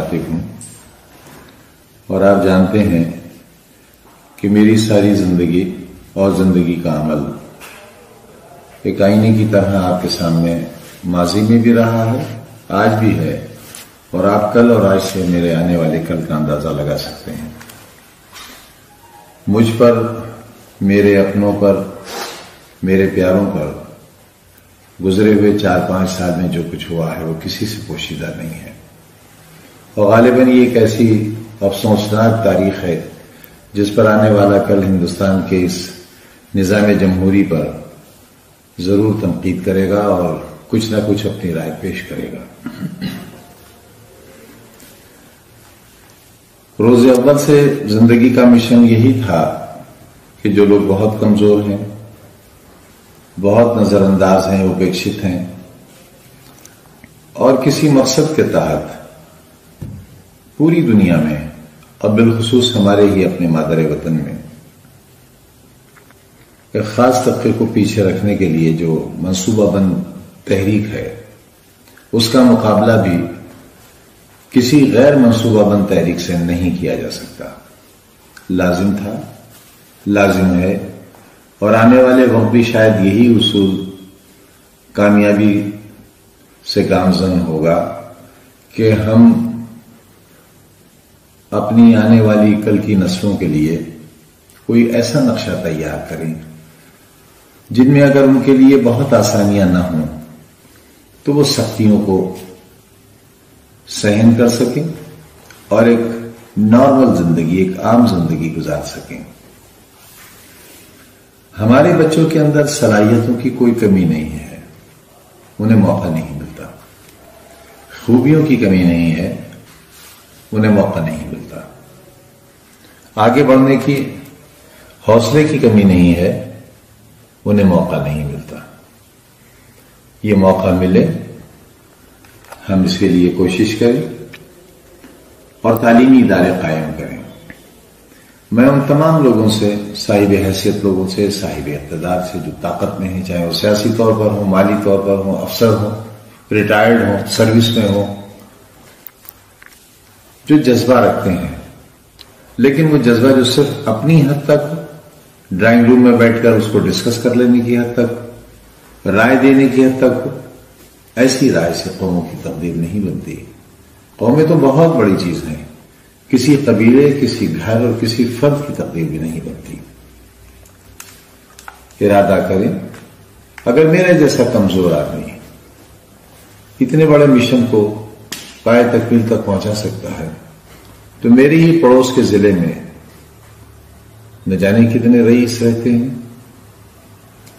مخاطب ہوں، اور آپ جانتے ہیں کہ میری ساری زندگی اور زندگی کا عمل ایک آئینے کی طرح آپ کے سامنے ماضی میں بھی رہا ہے، آج بھی ہے، اور آپ کل اور آج سے میرے آنے والے کل کا اندازہ لگا سکتے ہیں۔ مجھ پر، میرے اپنوں پر، میرے پیاروں پر گزرے ہوئے 4-5 سال میں جو کچھ ہوا ہے وہ کسی سے پوشیدہ نہیں ہے، اور غالباً یہ ایک ایسی افسوسناک تاریخ ہے جس پر آنے والا کل ہندوستان کے اس نظام جمہوری پر ضرور تنقید کرے گا اور کچھ نہ کچھ اپنی رائے پیش کرے گا۔ روز اول سے زندگی کا مشن یہی تھا کہ جو لوگ بہت کمزور ہیں، بہت نظر انداز ہیں، اپیکشت ہیں، اور کسی مقصد کے تحت پوری دنیا میں اور بالخصوص ہمارے ہی اپنے مادر وطن میں ایک خاص طبقے کو پیچھے رکھنے کے لیے جو منصوبہ بند تحریک ہے، اس کا مقابلہ بھی کسی غیر منصوبہ بند تحریک سے نہیں کیا جا سکتا۔ لازم تھا، لازم ہے، اور آنے والے وقت بھی شاید یہی اصول کامیابی سے گامزن ہوگا کہ ہم اپنی آنے والی کل کی نسلوں کے لیے کوئی ایسا نقشہ تیار کریں جن میں اگر ان کے لیے بہت آسانیاں نہ ہوں تو وہ سختیوں کو سہن کر سکیں اور ایک نارمل زندگی، ایک عام زندگی گزار سکیں۔ ہمارے بچوں کے اندر صلاحیتوں کی کوئی کمی نہیں ہے، انہیں موقع نہیں ملتا، خوبیوں کی کمی نہیں ہے، انہیں موقع نہیں ملتا، آگے بڑھنے کی حوصلے کی کمی نہیں ہے، انہیں موقع نہیں ملتا۔ یہ موقع ملے، ہم اس کے لیے کوشش کریں اور تعلیمی ادارے قائم کریں۔ میں ان تمام لوگوں سے، صاحب حیثیت لوگوں سے، صاحب اقتدار سے، جو طاقت میں ہیں، چاہے وہ سیاسی طور پر ہوں، مالی طور پر ہوں، افسر ہوں، ریٹائرڈ ہوں، سروس میں ہوں، جو جذبہ رکھتے ہیں، لیکن وہ جذبہ جو صرف اپنی حد تک ڈرائنگ روم میں بیٹھ کر اس کو ڈسکس کر لینے کی حد تک، رائے دینے کی حد تک، ایسی رائے سے قوموں کی تقدیر نہیں بنتی۔ قومیں تو بہت بڑی چیز ہیں، کسی قبیلے، کسی گھر اور کسی فرد کی تقدیر بھی نہیں بنتی۔ ارادہ کریں، اگر میرے جیسا کمزور آدمی اتنے بڑے مشن کو پائے تکمیل تک پہنچا سکتا ہے تو میری ہی پڑوس کے ضلع میں نہ جانے کتنے رئیس رہتے ہیں،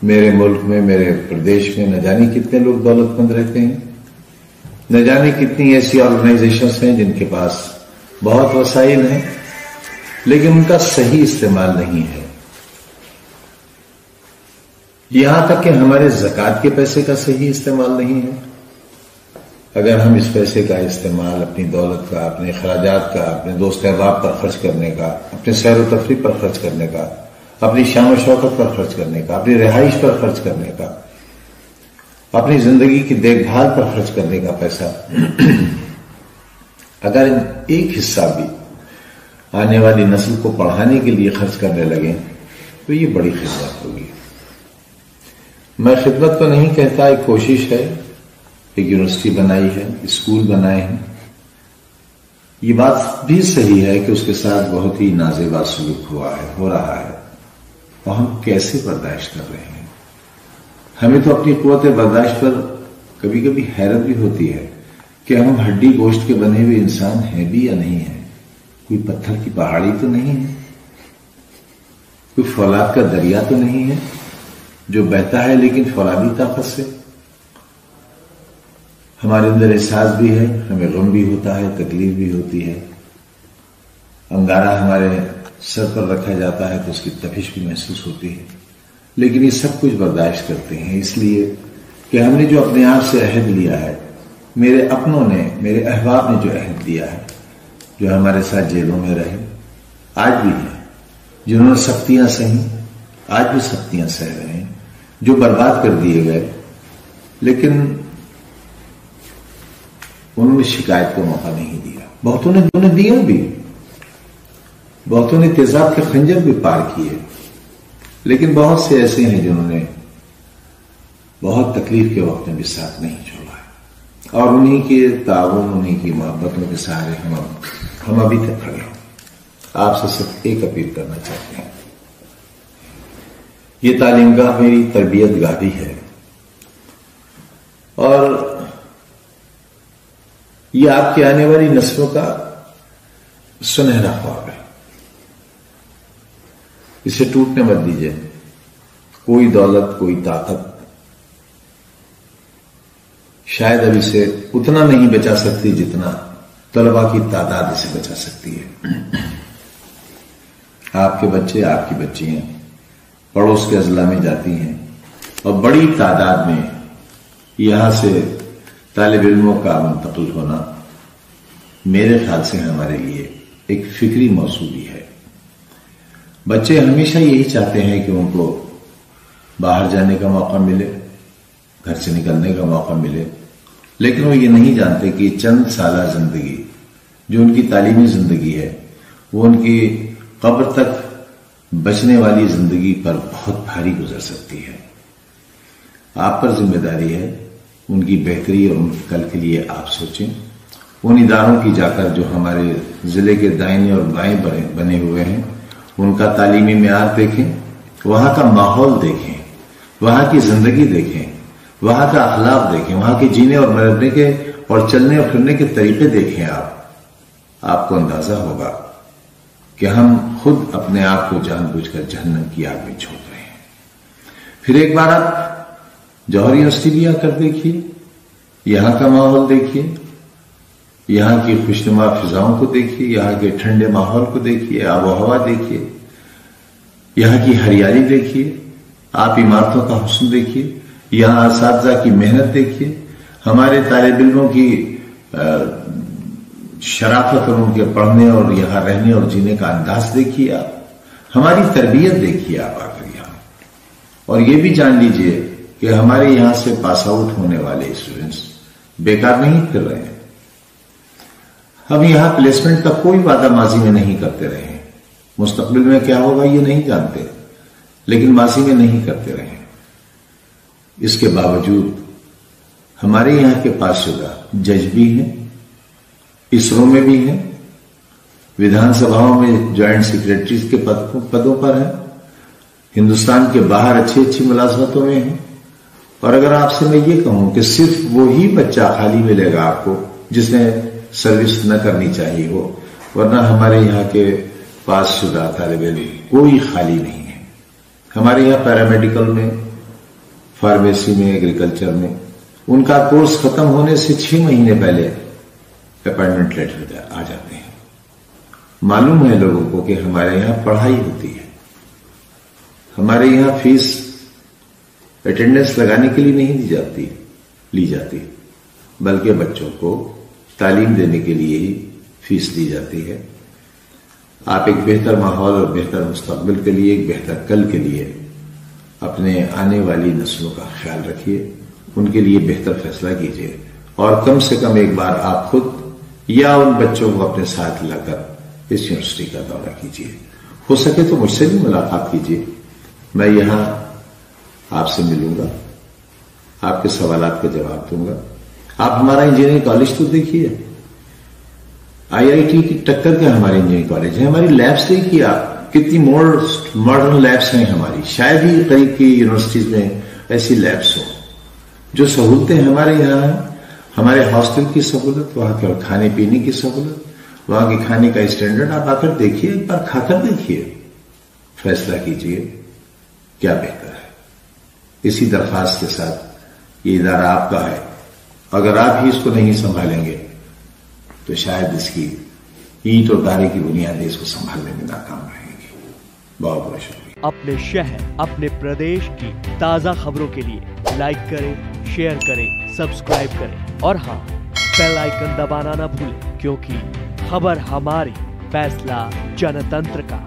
میرے ملک میں، میرے پردیش میں نہ جانے کتنے لوگ دولت مند رہتے ہیں، نہ جانے کتنی ایسی آرگنائزیشنز ہیں جن کے پاس بہت وسائل ہیں لیکن ان کا صحیح استعمال نہیں ہے۔ یہاں تک کہ ہمارے زکوٰۃ کے پیسے کا صحیح استعمال نہیں ہے۔ اگر ہم اس پیسے کا استعمال اپنی دولت کا، اپنے اخراجات کا، اپنے دوست احباب پر خرچ کرنے کا، اپنے سیر و تفریح پر خرچ کرنے کا، اپنی شان و شوکت پر خرچ کرنے کا، اپنی رہائش پر خرچ کرنے کا، اپنی زندگی کی دیکھ بھال پر خرچ کرنے کا پیسہ اگر ایک حصہ بھی آنے والی نسل کو پڑھانے کے لیے خرچ کرنے لگیں تو یہ بڑی خدمت ہوگی۔ میں خدمت تو نہیں کہتا، ایک کوشش ہے، ایک یونیورسٹی بنائی ہے، اسکول بنائے ہیں، یہ بات بھی صحیح ہے کہ اس کے ساتھ بہت ہی نازیبا سلوک ہو رہا ہے، اور ہم کیسے برداشت کر رہے ہیں۔ ہمیں تو اپنی قوت برداشت پر کبھی کبھی حیرت بھی ہوتی ہے کہ ہم ہڈی گوشت کے بنے ہوئے انسان ہیں بھی یا نہیں ہیں، کوئی پتھر کی پہاڑی تو نہیں ہے، کوئی فولاد کا دریا تو نہیں ہے جو بہتا ہے لیکن فولادی طاقت سے۔ ہمارے اندر احساس بھی ہے، ہمیں غم بھی ہوتا ہے، تکلیف بھی ہوتی ہے، انگارہ ہمارے سر پر رکھا جاتا ہے تو اس کی تپش بھی محسوس ہوتی ہے، لیکن یہ سب کچھ برداشت کرتے ہیں اس لیے کہ ہم نے جو اپنے آپ سے عہد لیا ہے، میرے اپنوں نے، میرے احباب نے جو عہد لیا ہے، جو ہمارے ساتھ جیلوں میں رہے، آج بھی ہیں، جنہوں نے سختیاں سہیں، آج بھی سختیاں سہ رہے ہیں، جو برباد کر دیے گئے لیکن انہوں نے شکایت کو موقع نہیں دیا، बहुतों ने दिया भी, बहुतों ने तेजाब के खंजर भी पार किए, लेकिन बहुत से ऐसे हैं जिन्होंने बहुत तकलीफ के वक्त में भी साथ नहीं छोड़ा है, और उन्हीं के ताउन, उन्हीं की मोहब्बतों के सहारे हम अभी तक खड़े हैं। आपसे सिर्फ एक अपील करना चाहते हैं, ये तालीमगाह मेरी तरबियत गाह भी है, और ये आपकी आने वाली नस्लों का सुनहरा ख्वाब है। इसे टूटने मत दीजिए। कोई दौलत, कोई ताकत शायद अब इसे उतना नहीं बचा सकती जितना तलबा की तादाद इसे बचा सकती है। आपके बच्चे, आपकी बच्चियां पड़ोस के अजला में जाती हैं, और बड़ी तादाद में यहां से तालिब इल्मों का मुंतकिल होना मेरे ख्याल से हमारे लिए एक फिक्री मौसूली है। बच्चे हमेशा यही चाहते हैं कि उनको बाहर जाने का मौका मिले, घर से निकलने का मौका मिले, लेकिन वो ये नहीं जानते कि चंद साला जिंदगी जो उनकी तालीमी जिंदगी है, वो उनकी कब्र तक बचने वाली जिंदगी पर बहुत भारी गुजर सकती है। आप पर जिम्मेदारी है उनकी बेहतरी और उनके कल के लिए आप सोचें। उन इदारों की जाकर जो हमारे जिले के दाहिने और बाएं बने हुए हैं, उनका तालीमी मेयार देखें, वहां का माहौल देखें, वहां की जिंदगी देखें, वहां का अखलाक देखें, वहां के जीने और मरने के और चलने और फिरने के तरीके देखें। आपको अंदाजा होगा कि हम खुद अपने आप को जानबूझकर जहन्नम की आग में झोंक रहे हैं। फिर एक बार आप जौहर यूनिवर्सिटी भी आकर देखिए, यहां का माहौल देखिए, यहां की खुशनुमा फिजाओं को देखिए, यहां के ठंडे माहौल को देखिए, आबो हवा देखिए, यहां की हरियाली देखिए, आप इमारतों का हुस्न देखिए, यहां असातिज़ा की मेहनत देखिए, हमारे तालिब इल्मों की शराफत और उनके पढ़ने और यहां रहने और जीने का अंदाज देखिए, आप हमारी तरबियत देखिए आप आकर यहां। और ये भी जान लीजिए कि हमारे यहां से पास आउट होने वाले स्टूडेंट्स बेकार नहीं फिर रहे हैं। हम यहां प्लेसमेंट का कोई वादा माजी में नहीं करते रहे हैं, मुस्तकबिल में क्या होगा ये नहीं जानते, लेकिन माजी में नहीं करते रहे। इसके बावजूद हमारे यहां के पासशुदा जज भी हैं, इसरो में भी हैं, विधानसभाओं में ज्वाइंट सेक्रेटरीज के पदों पर हैं, हिंदुस्तान के बाहर अच्छी अच्छी मुलाजमतों में हैं। और अगर आपसे मैं ये कहूं कि सिर्फ वही बच्चा खाली मिलेगा आपको जिसने सर्विस न करनी चाहिए हो, वरना हमारे यहाँ के पासशुदा तालिब इल्म कोई खाली नहीं है। हमारे यहाँ पैरामेडिकल में, फार्मेसी में, एग्रीकल्चर में उनका कोर्स खत्म होने से 6 महीने पहले अपॉइंटमेंट लेटर आ जाते हैं। मालूम है लोगों को कि हमारे यहां पढ़ाई होती है, हमारे यहां फीस अटेंडेंस लगाने के लिए नहीं ली जाती, बल्कि बच्चों को तालीम देने के लिए ही फीस दी जाती है। आप एक बेहतर माहौल और बेहतर मुस्तकबिल के लिए, एक बेहतर कल के लिए अपने आने वाली नस्लों का ख्याल रखिए, उनके लिए बेहतर फैसला कीजिए, और कम से कम एक बार आप खुद या उन बच्चों को अपने साथ लाकर इस यूनिवर्सिटी का दौरा कीजिए। हो सके तो मुझसे भी मुलाकात कीजिए, मैं यहां आपसे मिलूंगा, आपके सवालात का जवाब दूंगा। आप हमारा इंजीनियरिंग कॉलेज तो देखिए, आईआईटी की टक्कर के हमारे इंजीनियरिंग कॉलेज है। हमारी लैब्स देखिए आप, कितनी मॉडर्न लैब्स हैं हमारी। शायद ही करीब की यूनिवर्सिटीज में ऐसी लैब्स हो। जो सहूलतें हमारे यहाँ हैं, हमारे हॉस्टल की सहूलत, वहां के खाने पीने की सहूलत, वहां के खाने का स्टैंडर्ड, आप आकर देखिए, एक बार खाकर देखिए, फैसला कीजिए क्या बेहतर है। इसी दरख्वास्त के साथ ये इदारा आपका है, अगर आप ही इसको नहीं संभालेंगे तो शायद इसकी ईंट और तारे की बुनियादें इसको संभालने में नाकाम रहेंगी। बहुत बहुत शुक्रिया। अपने शहर, अपने प्रदेश की ताजा खबरों के लिए लाइक करें, शेयर करें, सब्सक्राइब करें और हाँ, बेल आइकन दबाना ना भूलें, क्योंकि खबर हमारी, फैसला जनतंत्र का।